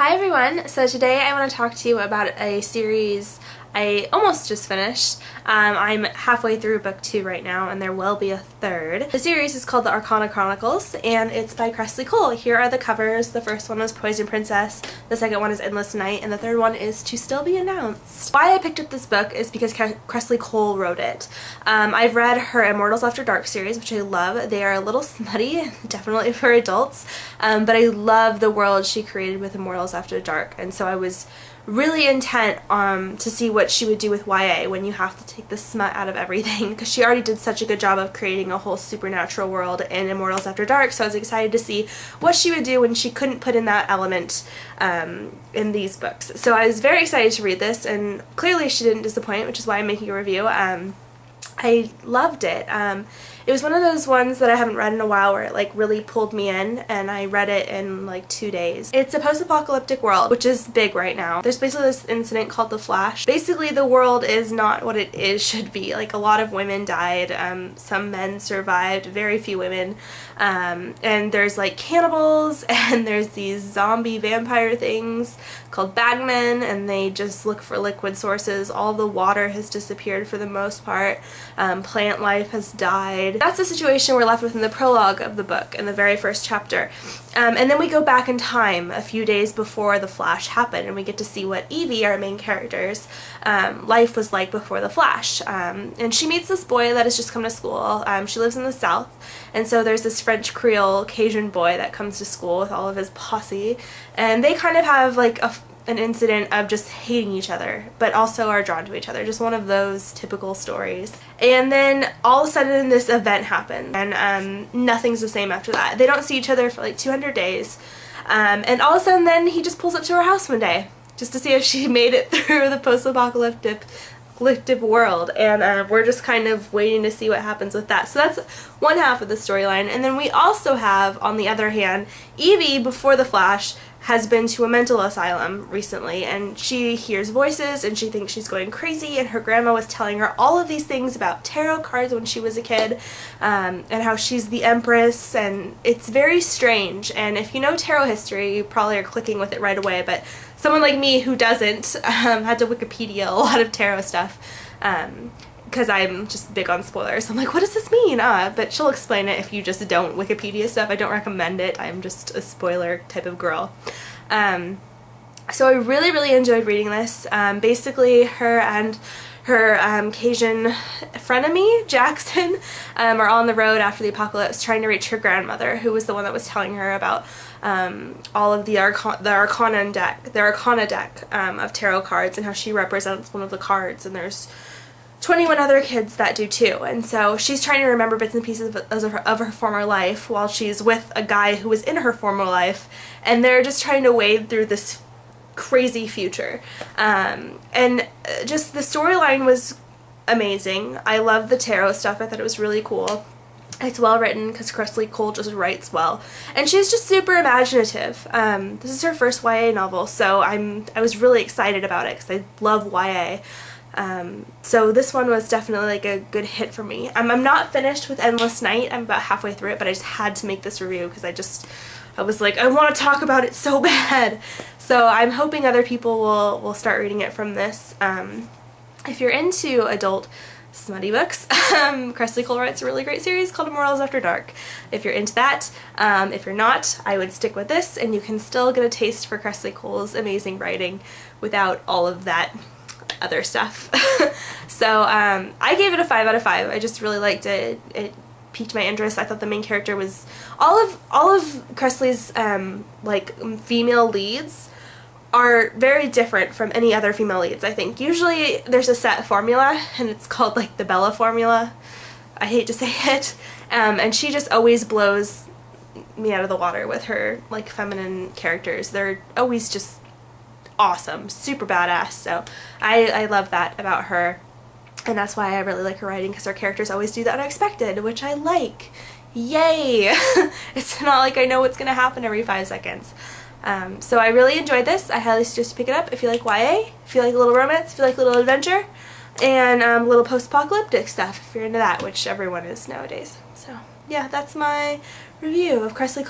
Hi everyone! So today I want to talk to you about a series I almost just finished. I'm halfway through book 2 right now, and there will be a third. The series is called the Arcana Chronicles, and it's by Kresley. Here are the covers. The first one was Poison Princess, the second one is Endless Night, and the third one is To Still Be Announced. Why I picked up this book is because Kresley wrote it. I've read her Immortals After Dark series, which I love. They are a little smutty, definitely for adults, but I love the world she created with Immortals After Dark, and so I was really intent to see what she would do with YA when you have to take the smut out of everything, because she already did such a good job of creating a whole supernatural world in Immortals After Dark, so I was excited to see what she would do when she couldn't put in that element in these books. So I was very excited to read this, and clearly she didn't disappoint, which is why I'm making a review. I loved it. It was one of those ones that I haven't read in a while where it like really pulled me in, and I read it in like 2 days. It's a post-apocalyptic world, which is big right now. There's basically this incident called the Flash. Basically the world is not what it should be. Like, a lot of women died, some men survived, very few women, and there's like cannibals, and there's these zombie vampire things called bagmen, and they just look for liquid sources. All the water has disappeared for the most part. Plant life has died. That's the situation we're left with in the prologue of the book, in the very first chapter. And then we go back in time a few days before the Flash happened, and we get to see what Evie, our main character's life was like before the Flash. And she meets this boy that has just come to school. She lives in the South, and so there's this French Creole Cajun boy that comes to school with all of his posse, and they kind of have like an incident of just hating each other, but also are drawn to each other. Just one of those typical stories. And then all of a sudden this event happened, and nothing's the same after that. They don't see each other for like 200 days. And all of a sudden then he just pulls up to her house one day just to see if she made it through the post-apocalyptic world, and we're just kind of waiting to see what happens with that. So that's one half of the storyline. And then we also have, on the other hand, Evie, before the Flash, has been to a mental asylum recently, and she hears voices and she thinks she's going crazy, and her grandma was telling her all of these things about tarot cards when she was a kid, and how she's the Empress, and it's very strange. And if you know tarot history, you probably are clicking with it right away, but someone like me who doesn't had to Wikipedia a lot of tarot stuff, because I'm just big on spoilers. I'm like, what does this mean? But she'll explain it if you just don't Wikipedia stuff. I don't recommend it. I'm just a spoiler type of girl. So I really enjoyed reading this. Basically, her and her Cajun frenemy, Jackson, are on the road after the apocalypse trying to reach her grandmother, who was the one that was telling her about all of the Arcana deck of tarot cards, and how she represents one of the cards, and there's 21 other kids that do too. And so she's trying to remember bits and pieces of her former life while she's with a guy who was in her former life, and they're just trying to wade through this crazy future. And just the storyline was amazing. I love the tarot stuff. I thought it was really cool. It's well written because Kresley just writes well, and she's just super imaginative. This is her first YA novel, so I was really excited about it because I love YA. So this one was definitely like a good hit for me. I'm not finished with Endless Night. I'm about halfway through it, but I just had to make this review because I was like, I want to talk about it so bad. So I'm hoping other people will start reading it from this. If you're into adult smutty books, Kresley writes a really great series called Immortals After Dark. If you're into that, if you're not, I would stick with this, and you can still get a taste for Kresley's amazing writing without all of that other stuff. So I gave it a 5 out of 5. I just really liked it. It piqued my interest. I thought the main character was all of Kresley's like female leads are very different from any other female leads, I think. Usually there's a set formula, and it's called like the Bella formula. I hate to say it. And she just always blows me out of the water with her like feminine characters. They're always just awesome, super badass. So I love that about her, and that's why I really like her writing, because her characters always do the unexpected, which I like. Yay! It's not like I know what's gonna happen every 5 seconds. So I really enjoyed this. I highly suggest to pick it up if you like YA, if you like a little romance, if you like a little adventure, and a little post-apocalyptic stuff if you're into that, which everyone is nowadays. So yeah, that's my review of Kresley,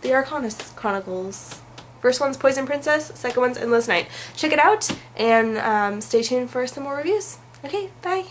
the Arcana Chronicles. First one's Poison Princess, second one's Endless Night. Check it out and stay tuned for some more reviews. Okay, bye!